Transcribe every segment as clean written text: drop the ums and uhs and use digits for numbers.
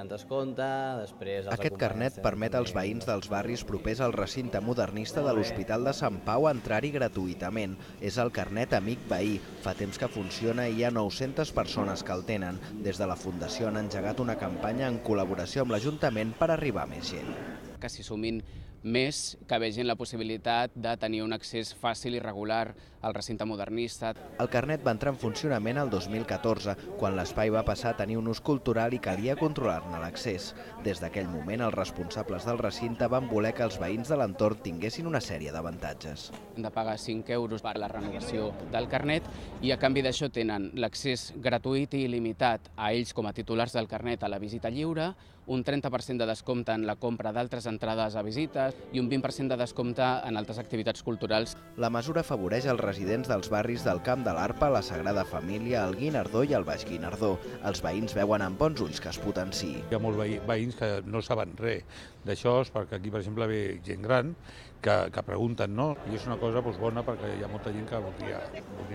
en descompte, després... Aquest carnet permet als veïns dels barris propers al recinte modernista de l'Hospital de Sant Pau entrar-hi gratuïtament. És el carnet Amic Veí. Fa temps que funciona i hi ha 900 persones que el tenen. Des de la Fundació han engegat una campanya en col·laboració amb l'Ajuntament per arribar a més gent. Que s'hi sumin més, que vegin la possibilitat de tenir un accés fàcil i regular al recinte modernista. El carnet va entrar en funcionament el 2014, quan l'espai va passar a tenir un ús cultural i calia controlar-ne l'accés. Des d'aquell moment, els responsables del recinte van voler que els veïns de l'entorn tinguessin una sèrie d'avantatges. Han de pagar 5 euros per la renovació del carnet i a canvi d'això tenen l'accés gratuït i il·limitat a ells com a titulars del carnet a la visita lliure, un 30% de descompte en la compra d'altres entrades a visites i un 20% de descompte en altres activitats culturals. La mesura afavoreix els residents dels barris del Camp de l'Arpa, la Sagrada Família, el Guinardó i el Baix Guinardó. Els veïns veuen amb bons ulls que es potenciï. Hi ha molts veïns que no saben res d'això, perquè aquí, per exemple, ve gent gran que pregunten, no? I és una cosa bona perquè hi ha molta gent que voldria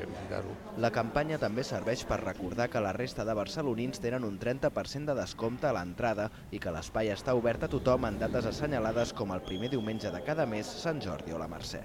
visitar-ho. La campanya també serveix per recordar que la resta de barcelonins tenen un 30% de descompte a l'entrada i que l'espai està obert a tothom en dates assenyalades com el primer diumenge de cada mes, Sant Jordi o la Mercè.